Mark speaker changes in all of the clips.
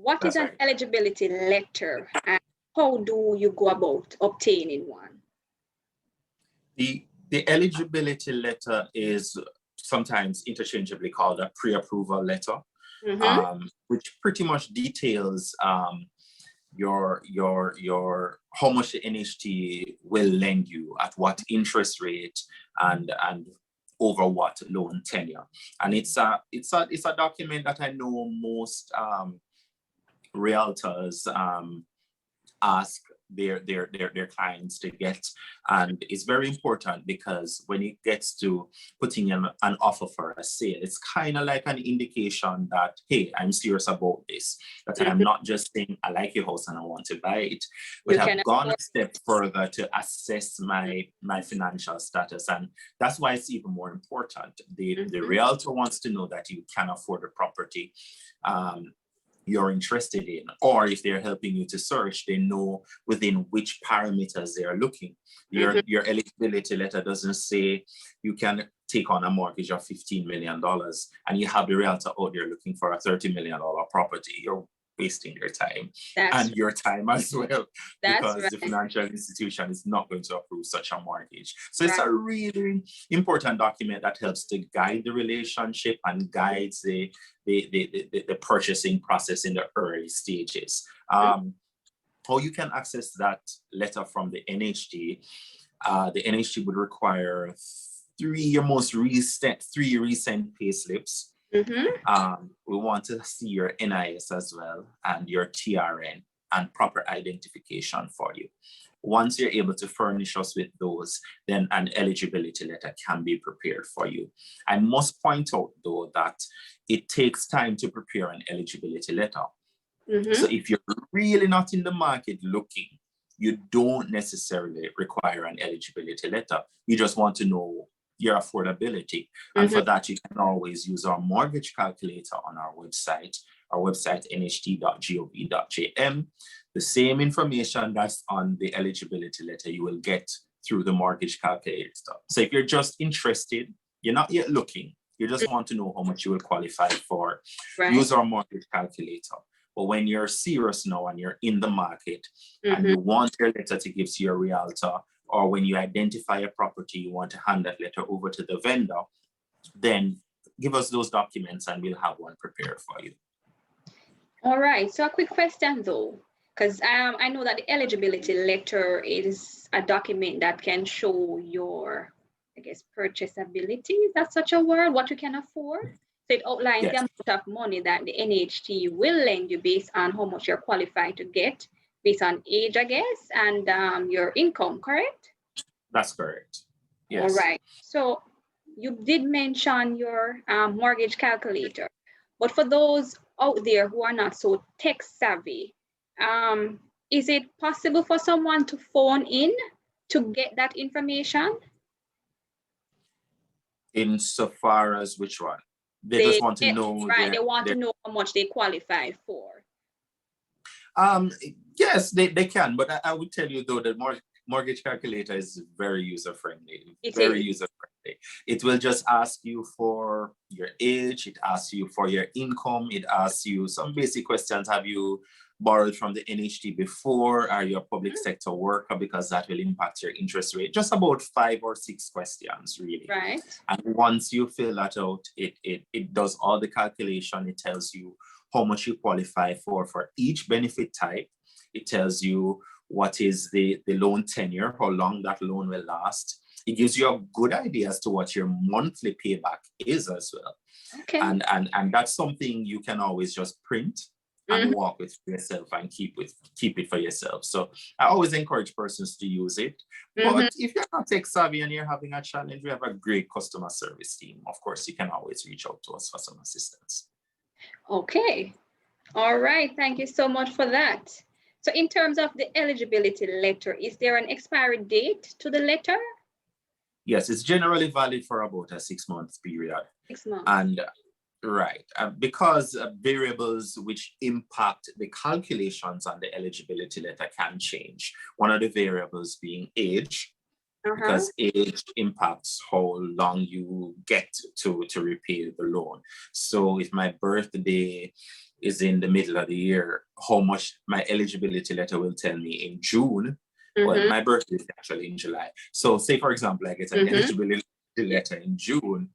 Speaker 1: What is an eligibility letter and how do you go about obtaining one?
Speaker 2: The eligibility letter is sometimes interchangeably called a pre-approval letter, which pretty much details your how much the NHT will lend you, at what interest rate, and over what loan tenure. And it's a document that I know most realtors ask their clients to get, and it's very important because when it gets to putting in an offer for a sale, it's kind of like an indication that, hey, I'm serious about this, that I'm not just saying I like your house and I want to buy it, but I've gone a step further to assess my financial status. And that's why it's even more important. The realtor wants to know that you can afford the property you're interested in, or if they're helping you to search, they know within which parameters they are looking. Your eligibility letter doesn't say you can take on a mortgage of $15 million and you have the realtor out there looking for a $30 million property. You're wasting your time and your time as well, because the financial institution is not going to approve such a mortgage. So it's a really important document that helps to guide the relationship and guides the purchasing process in the early stages. How you can access that letter from the NHT, the NHT would require three recent pay slips. We want to see your NIS as well and your TRN and proper identification for you. Once you're able to furnish us with those, then an eligibility letter can be prepared for you. I must point out though that it takes time to prepare an eligibility letter. So if you're really not in the market looking, you don't necessarily require an eligibility letter. You just want to know your affordability. And for that, you can always use our mortgage calculator on our website nht.gov.jm. The same information that's on the eligibility letter you will get through the mortgage calculator. So if you're just interested, you're not yet looking, you just want to know how much you will qualify for, use our mortgage calculator. But when you're serious now and you're in the market and you want your letter to give to your realtor, or when you identify a property, you want to hand that letter over to the vendor, then give us those documents and we'll have one prepared for you.
Speaker 1: All right, so a quick question though, because I know that the eligibility letter is a document that can show your, I guess, purchasability, is that such a word, what you can afford? So it outlines the amount of money that the NHT will lend you based on how much you're qualified to get, based on age, I guess, and your income, correct?
Speaker 2: That's correct. Yes.
Speaker 1: All right. So you did mention your mortgage calculator, but for those out there who are not so tech savvy, is it possible for someone to phone in to get that information?
Speaker 2: Insofar as which one? They just want to know.
Speaker 1: Right, they want to know how much they qualify for.
Speaker 2: Yes, they can, but I would tell you though that mortgage calculator is very user-friendly. User-friendly. It will just ask you for your age, it asks you for your income, it asks you some basic questions. Have you borrowed from the NHT before? Are you a public sector worker? Because that will impact your interest rate. Just about 5 or 6 questions, really.
Speaker 1: Right.
Speaker 2: And once you fill that out, it does all the calculation. It tells you how much you qualify for each benefit type. It tells you what is the loan tenure, how long that loan will last. It gives you a good idea as to what your monthly payback is as well.
Speaker 1: Okay.
Speaker 2: And that's something you can always just print and walk with yourself and keep it for yourself. So I always encourage persons to use it. But if you're not tech savvy and you're having a challenge, we have a great customer service team. Of course, you can always reach out to us for some assistance.
Speaker 1: Okay. All right. Thank you so much for that. So in terms of the eligibility letter, is there an expiry date to the letter?
Speaker 2: Yes, it's generally valid for about a 6-month period.
Speaker 1: 6 months.
Speaker 2: And because variables which impact the calculations on the eligibility letter can change. One of the variables being age, because age impacts how long you get to repay the loan. So if my birthday is in the middle of the year, how much my eligibility letter will tell me in June. Well, my birthday is actually in July. So say, for example, I get an eligibility letter in June.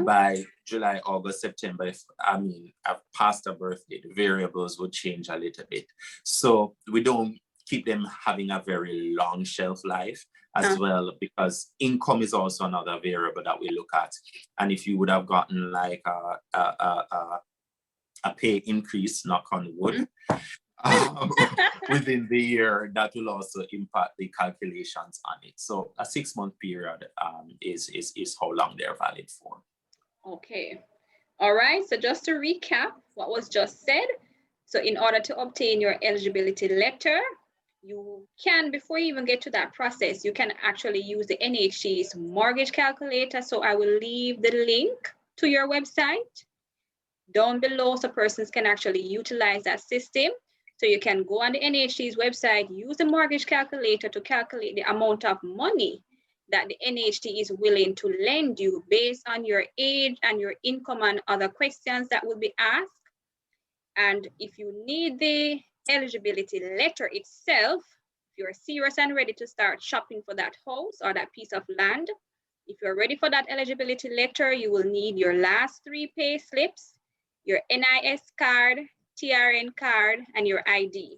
Speaker 2: By July, August, September, if I've passed a birthday, the variables would change a little bit. So we don't keep them having a very long shelf life as well, because income is also another variable that we look at. And if you would have gotten like a pay increase, knock on wood, within the year, that will also impact the calculations on it. So a 6-month period is how long they're valid for.
Speaker 1: Okay. All right. So just to recap what was just said. So in order to obtain your eligibility letter, you can, before you even get to that process, you can actually use the NHT's mortgage calculator. So I will leave the link to your website down below so persons can actually utilize that system. So you can go on the NHT's website, use the mortgage calculator to calculate the amount of money that the NHT is willing to lend you based on your age and your income and other questions that will be asked. And if you need the eligibility letter itself, if you're serious and ready to start shopping for that house or that piece of land, if you're ready for that eligibility letter, you will need your last 3 pay slips, your NIS card, TRN card, and your ID.